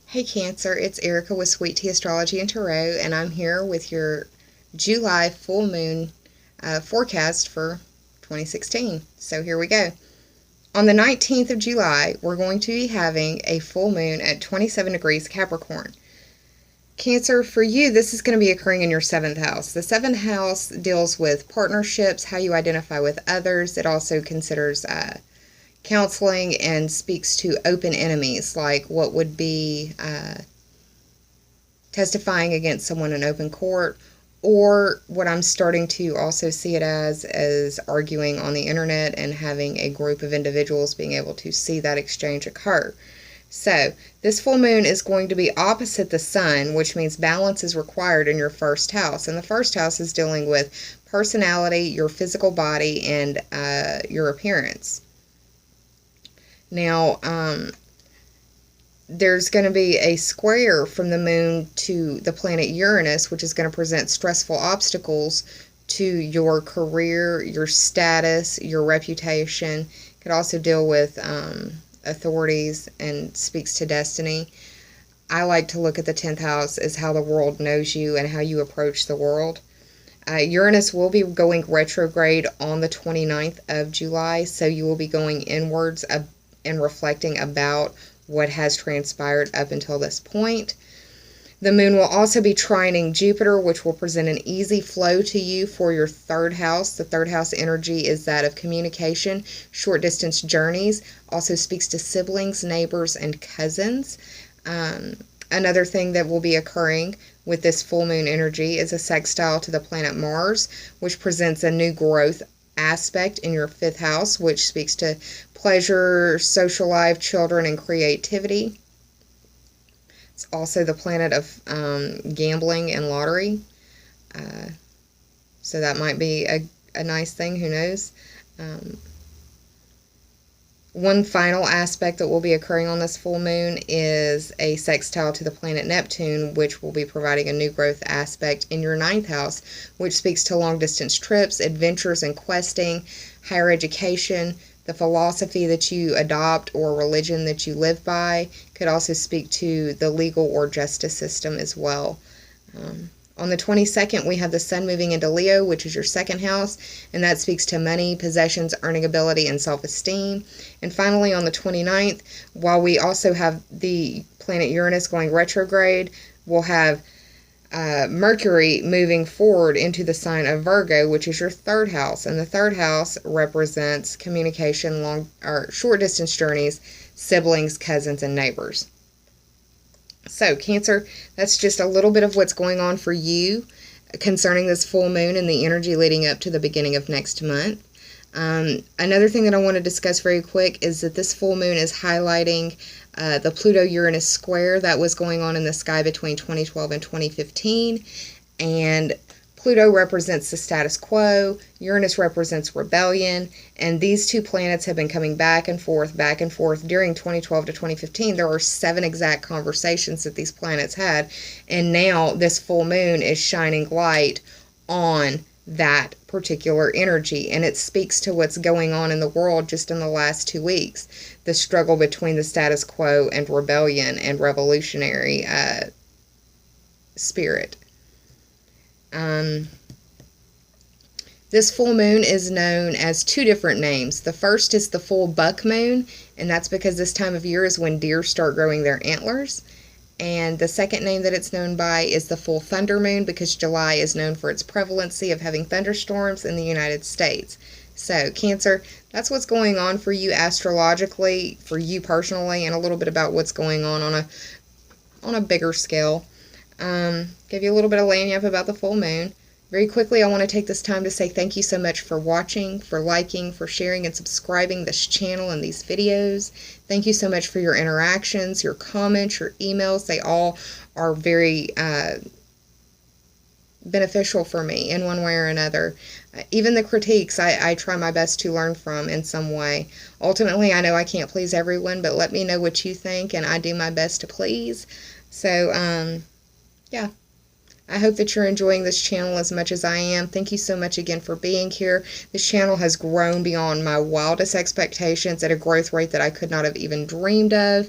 Hey Cancer, it's Erica with Sweet Tea Astrology and Tarot, and I'm here with your July full moon forecast for 2016. So here we go. On the 19th of July, we're going to be having a full moon at 27 degrees Capricorn. Cancer, for you, this is going to be occurring in your 7th house. The 7th house deals with partnerships, how you identify with others. It also considers counseling and speaks to open enemies, like what would be testifying against someone in open court, or what I'm starting to also see it as is arguing on the internet and having a group of individuals being able to see that exchange occur. So this full moon is going to be opposite the sun, which means balance is required in your 1st house. And the 1st house is dealing with personality, your physical body, and your appearance. Now, there's going to be a square from the moon to the planet Uranus, which is going to present stressful obstacles to your career, your status, your reputation. It could also deal with authorities and speaks to destiny. I like to look at the 10th house as how the world knows you and how you approach the world. Uranus will be going retrograde on the 29th of July, so you will be going inwards and reflecting about what has transpired up until this point. The moon will also be trining Jupiter, which will present an easy flow to you for your 3rd house. The 3rd house energy is that of communication, short distance journeys, also speaks to siblings, neighbors, and cousins. Another thing that will be occurring with this full moon energy is a sextile to the planet Mars, which presents a new growth aspect in your 5th house, which speaks to pleasure, social life, children, and creativity. It's also the planet of gambling and lottery. So that might be a nice thing, who knows. One final aspect that will be occurring on this full moon is a sextile to the planet Neptune, which will be providing a new growth aspect in your 9th house, which speaks to long-distance trips, adventures and questing, higher education, the philosophy that you adopt or religion that you live by. Could also speak to the legal or justice system as well. On the 22nd, we have the sun moving into Leo, which is your 2nd house, and that speaks to money, possessions, earning ability, and self-esteem. And finally, on the 29th, while we also have the planet Uranus going retrograde, we'll have Mercury moving forward into the sign of Virgo, which is your 3rd house. And the 3rd house represents communication, long or short distance journeys, siblings, cousins, and neighbors. So, Cancer, that's just a little bit of what's going on for you concerning this full moon and the energy leading up to the beginning of next month. Another thing that I want to discuss very quick is that this full moon is highlighting the Pluto-Uranus square that was going on in the sky between 2012 and 2015. And Pluto represents the status quo, Uranus represents rebellion, and these two planets have been coming back and forth during 2012 to 2015. There were 7 exact conversations that these planets had, and now this full moon is shining light on that particular energy, and it speaks to what's going on in the world just in the last 2 weeks. The struggle between the status quo and rebellion and revolutionary spirit. This full moon is known as 2 different names. The first is the full buck moon, and that's because this time of year is when deer start growing their antlers. And the second name that it's known by is the full thunder moon, because July is known for its prevalency of having thunderstorms in the United States. So, Cancer, that's what's going on for you astrologically, for you personally, and a little bit about what's going on a bigger scale. Give you a little bit of lagniappe about the full moon. Very quickly, I want to take this time to say thank you so much for watching, for liking, for sharing and subscribing this channel and these videos. Thank you so much for your interactions, your comments, your emails. They all are very beneficial for me in one way or another. Even the critiques, I try my best to learn from in some way. Ultimately, I know I can't please everyone, but let me know what you think, and I do my best to please. So, yeah. I hope that you're enjoying this channel as much as I am. Thank you so much again for being here. This channel has grown beyond my wildest expectations at a growth rate that I could not have even dreamed of.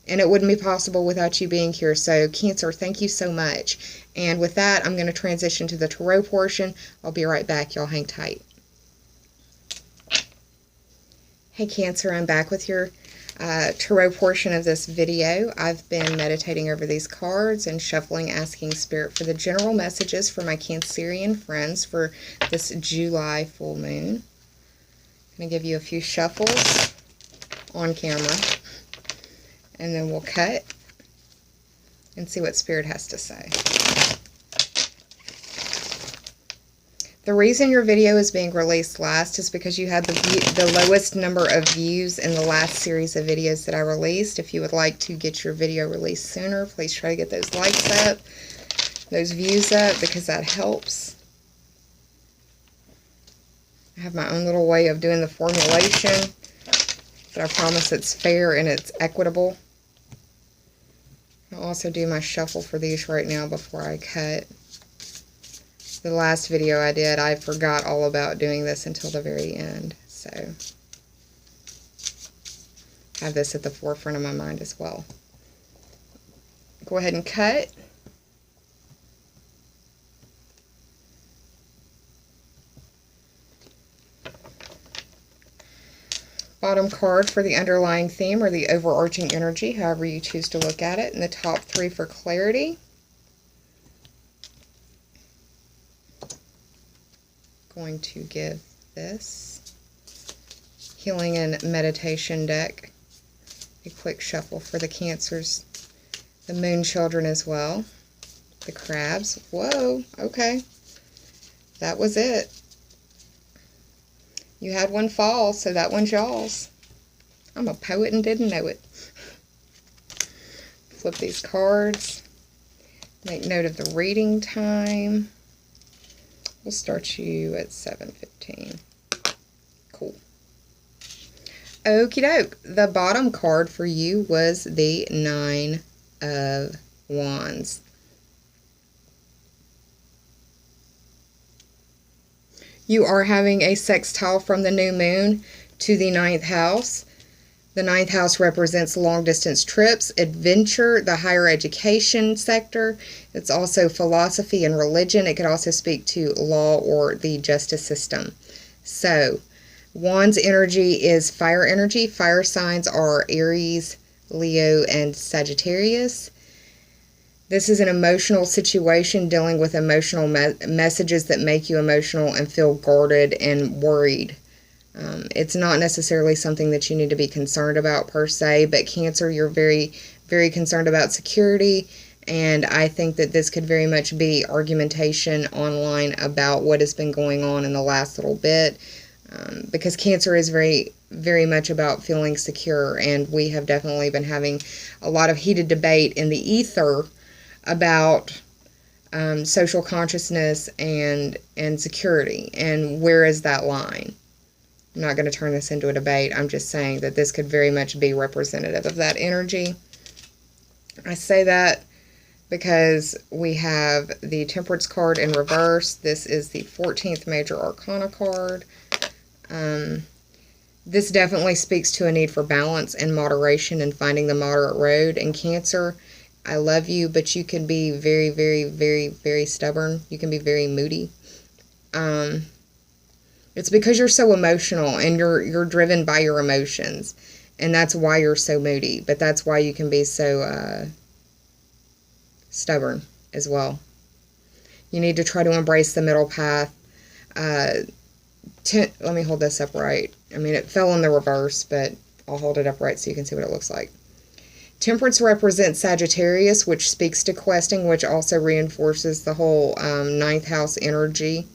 And it wouldn't be possible without you being here. So, Cancer, thank you so much. And with that, I'm going to transition to the tarot portion. I'll be right back. Y'all hang tight. Hey, Cancer, I'm back with your tarot portion of this video. I've been meditating over these cards and shuffling, asking Spirit for the general messages for my Cancerian friends for this July full moon. I'm going to give you a few shuffles on camera, and then we'll cut and see what Spirit has to say. The reason your video is being released last is because you had the lowest number of views in the last series of videos that I released. If you would like to get your video released sooner, please try to get those likes up, those views up, because that helps. I have my own little way of doing the formulation, but I promise it's fair and it's equitable. I'll also do my shuffle for these right now before I cut. The last video I did, I forgot all about doing this until the very end. So, have this at the forefront of my mind as well. Go ahead and cut. Bottom card for the underlying theme or the overarching energy, however you choose to look at it. And the top three for clarity. Going to give this Healing and Meditation deck a quick shuffle for the Cancers, the Moon Children as well, the Crabs. Whoa, okay. That was it. You had one fall, so that one's y'all's. I'm a poet and didn't know it. Flip these cards. Make note of the reading time. We'll start you at 7:15. Cool. Okie doke. The bottom card for you was the 9 of Wands. You are having a sextile from the new moon to the 9th house. The 9th house represents long-distance trips, adventure, the higher education sector. It's also philosophy and religion. It could also speak to law or the justice system. So, Wands energy is fire energy. Fire signs are Aries, Leo, and Sagittarius. This is an emotional situation dealing with emotional messages that make you emotional and feel guarded and worried. It's not necessarily something that you need to be concerned about per se, but Cancer, you're very, very concerned about security, and I think that this could very much be argumentation online about what has been going on in the last little bit, because Cancer is very, very much about feeling secure, and we have definitely been having a lot of heated debate in the ether about social consciousness and security, and where is that line? I'm not going to turn this into a debate. I'm just saying that this could very much be representative of that energy. I say that because we have the Temperance card in reverse. This is the 14th Major Arcana card. This definitely speaks to a need for balance and moderation and finding the moderate road. And Cancer, I love you, but you can be very, very, very, very stubborn. You can be very moody. It's because you're so emotional and you're driven by your emotions, and that's why you're so moody. But that's why you can be so stubborn as well. You need to try to embrace the middle path. Let me hold this upright. I mean, it fell in the reverse, but I'll hold it upright so you can see what it looks like. Temperance represents Sagittarius, which speaks to questing, which also reinforces the whole 9th house energy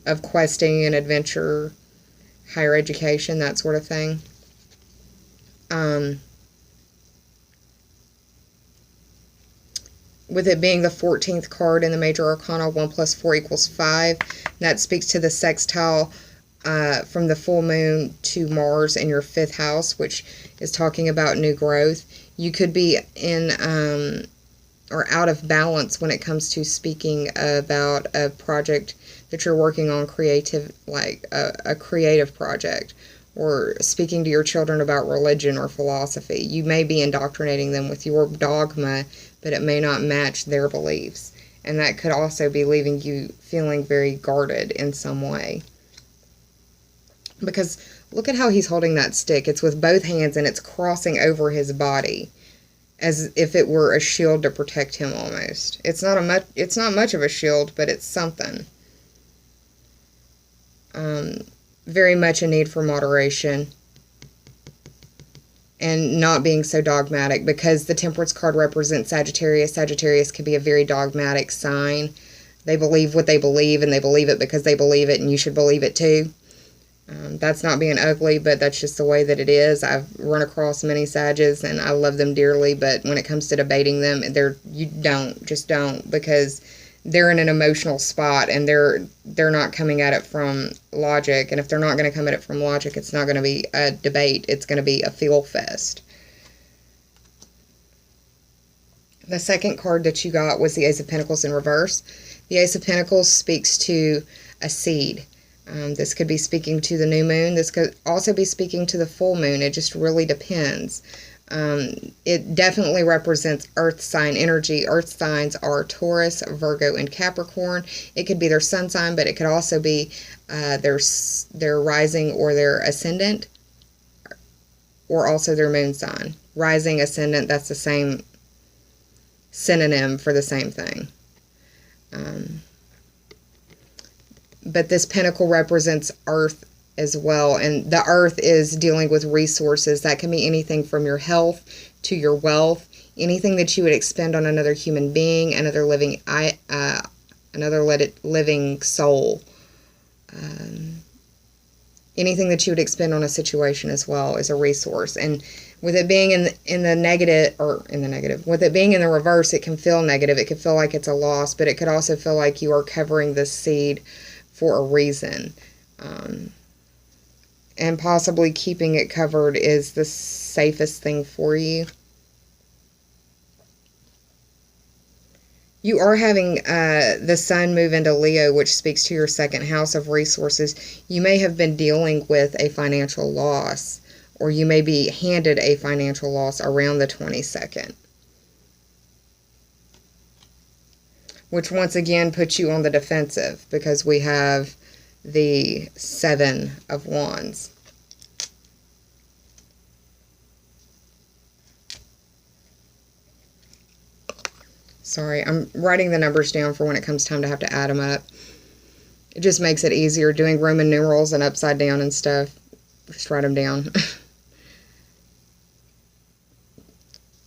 of questing and adventure, higher education, that sort of thing. With it being the 14th card in the Major Arcana, 1 + 4 = 5. That speaks to the sextile from the full moon to Mars in your 5th house, which is talking about new growth. You could be in or out of balance when it comes to speaking about a project that you're working on, creative, like a creative project, or speaking to your children about religion or philosophy. You may be indoctrinating them with your dogma, but it may not match their beliefs. And that could also be leaving you feeling very guarded in some way. Because look at how he's holding that stick. It's with both hands and it's crossing over his body as if it were a shield to protect him almost. It's not much of a shield, but it's something. Very much a need for moderation and not being so dogmatic, because the Temperance card represents Sagittarius. Sagittarius can be a very dogmatic sign. They believe what they believe, and they believe it because they believe it, and you should believe it too. That's not being ugly, but that's just the way that it is. I've run across many Sages, and I love them dearly, but when it comes to debating them, just don't, because they're in an emotional spot, and they're not coming at it from logic. And if they're not going to come at it from logic, it's not going to be a debate. It's going to be a feel fest. The second card that you got was the Ace of Pentacles in reverse. The Ace of Pentacles speaks to a seed. This could be speaking to the new moon. This could also be speaking to the full moon. It just really depends. It definitely represents earth sign energy. Earth signs are Taurus, Virgo, and Capricorn. It could be their sun sign, but it could also be their rising or their ascendant, or also their moon sign. Rising, ascendant, that's the same synonym for the same thing. But this pentacle represents earth as well, and the earth is dealing with resources. That can be anything from your health to your wealth, anything that you would expend on another human being, another living soul, anything that you would expend on a situation as well is a resource. And with it being in the negative, with it being in the reverse, it can feel negative. It could feel like it's a loss, but it could also feel like you are covering this seed for a reason. And possibly keeping it covered is the safest thing for you. You are having the sun move into Leo, which speaks to your second house of resources. You may have been dealing with a financial loss, or you may be handed a financial loss around the 22nd. Which once again puts you on the defensive, because we have the Seven of Wands. Sorry, I'm writing the numbers down for when it comes time to have to add them up. It just makes it easier doing Roman numerals and upside down and stuff. Just write them down.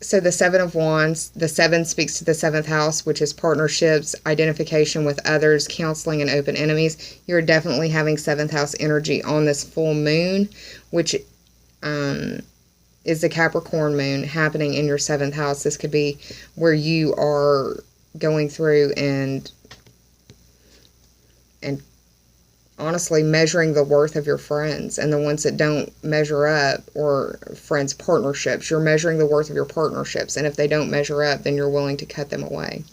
So the Seven of Wands, the 7 speaks to the 7th house, which is partnerships, identification with others, counseling, and open enemies. You're definitely having 7th house energy on this full moon, which is the Capricorn moon happening in your 7th house. This could be where you are going through and honestly measuring the worth of your friends, and the ones that don't measure up, or friends, partnerships. You're measuring the worth of your partnerships, and if they don't measure up, then you're willing to cut them away.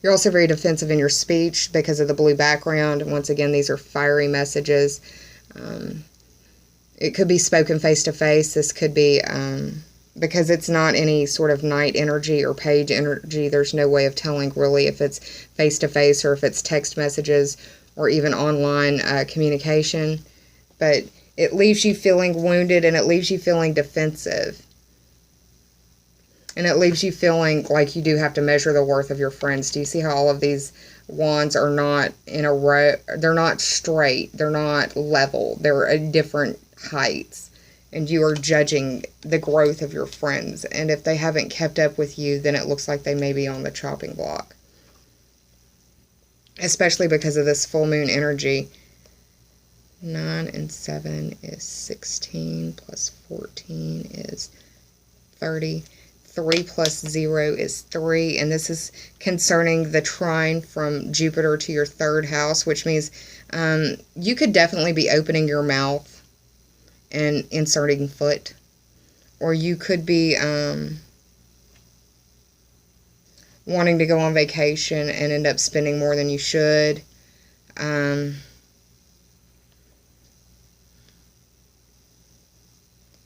You're also very defensive in your speech because of the blue background. Once again, these are fiery messages. It could be spoken face to face. This could be because it's not any sort of night energy or page energy. There's no way of telling really if it's face to face or if it's text messages or even online communication. But it leaves you feeling wounded, and it leaves you feeling defensive. And it leaves you feeling like you do have to measure the worth of your friends. Do you see how all of these wands are not in a row? They're not straight. They're not level. They're at different heights. And you are judging the growth of your friends. And if they haven't kept up with you, then it looks like they may be on the chopping block. Especially because of this full moon energy. 9 and 7 is 16, plus 14 is 30. 3 plus 0 is 3. And this is concerning the trine from Jupiter to your 3rd house, which means you could definitely be opening your mouth and inserting foot, or you could be wanting to go on vacation and end up spending more than you should.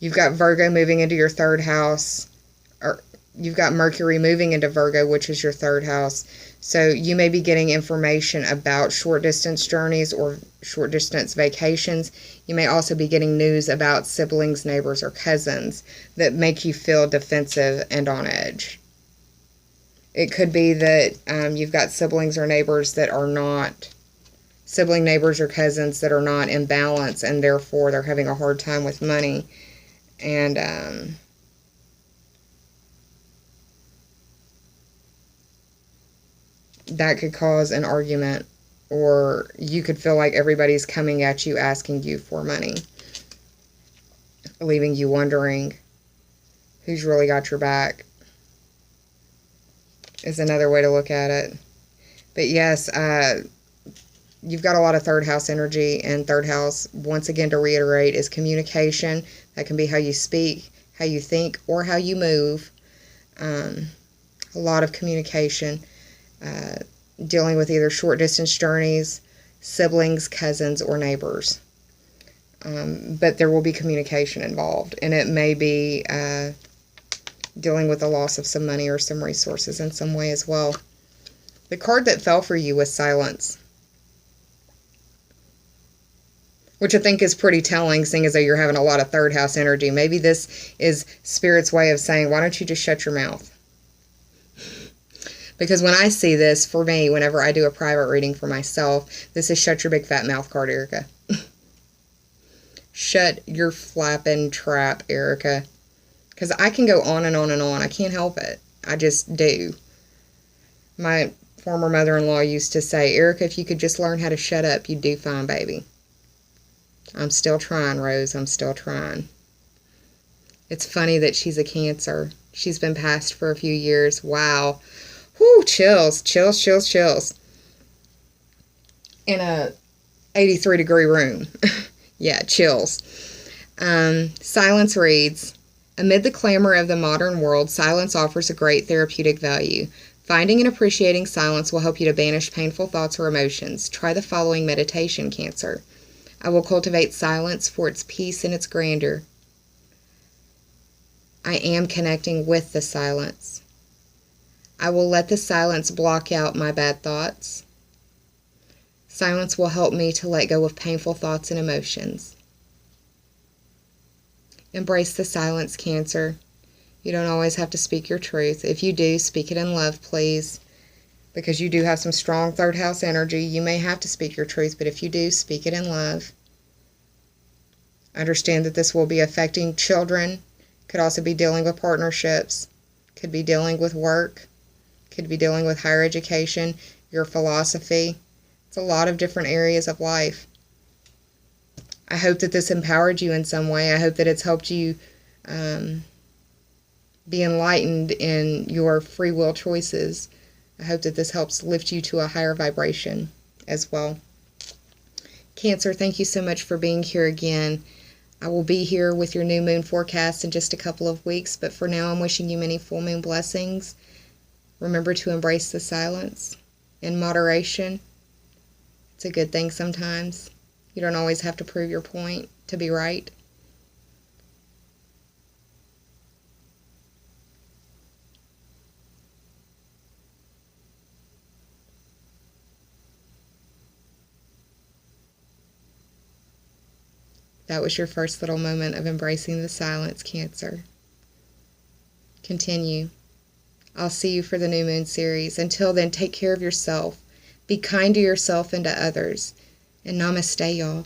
You've got Virgo moving into your third house, or you've got Mercury moving into Virgo, which is your third house. So you may be getting information about short distance journeys or short distance vacations. You may also be getting news about siblings, neighbors, or cousins that make you feel defensive and on edge. It could be that you've got siblings or neighbors that are not, sibling neighbors or cousins that are not in balance, and therefore they're having a hard time with money. And that could cause an argument, or you could feel like everybody's coming at you asking you for money, leaving you wondering who's really got your back, is another way to look at it. But yes, you've got a lot of third house energy, and third house, once again to reiterate, is communication. That can be how you speak, how you think, or how you move. A lot of communication. Dealing with either short distance journeys, siblings, cousins, or neighbors. But there will be communication involved, and it may be dealing with the loss of some money or some resources in some way as well. The card that fell for you was silence, which I think is pretty telling, seeing as though you're having a lot of third house energy. Maybe this is Spirit's way of saying, why don't you just shut your mouth? Because when I see this, for me, whenever I do a private reading for myself, this is shut your big fat mouth card, Erica. Shut your flapping trap, Erica. Because I can go on and on and on. I can't help it. I just do. My former mother-in-law used to say, Erica, if you could just learn how to shut up, you'd do fine, baby. I'm still trying, Rose. I'm still trying. It's funny that she's a Cancer. She's been passed for a few years. Wow. Whoo, chills, chills, chills, chills. In a 83-degree room. Yeah, chills. Silence reads, amid the clamor of the modern world, silence offers a great therapeutic value. Finding and appreciating silence will help you to banish painful thoughts or emotions. Try the following meditation, Cancer. I will cultivate silence for its peace and its grandeur. I am connecting with the silence. I will let the silence block out my bad thoughts. Silence will help me to let go of painful thoughts and emotions. Embrace the silence, Cancer. You don't always have to speak your truth. If you do, speak it in love, please. Because you do have some strong third house energy. You may have to speak your truth, but if you do, speak it in love. Understand that this will be affecting children. Could also be dealing with partnerships. Could be dealing with work. Could be dealing with higher education, your philosophy. It's a lot of different areas of life. I hope that this empowered you in some way. I hope that it's helped you be enlightened in your free will choices. I hope that this helps lift you to a higher vibration as well. Cancer, thank you so much for being here again. I will be here with your new moon forecast in just a couple of weeks, but for now I'm wishing you many full moon blessings. Remember to embrace the silence in moderation. It's a good thing sometimes. You don't always have to prove your point to be right. That was your first little moment of embracing the silence, Cancer. Continue. I'll see you for the New Moon series. Until then, take care of yourself. Be kind to yourself and to others. And namaste, y'all.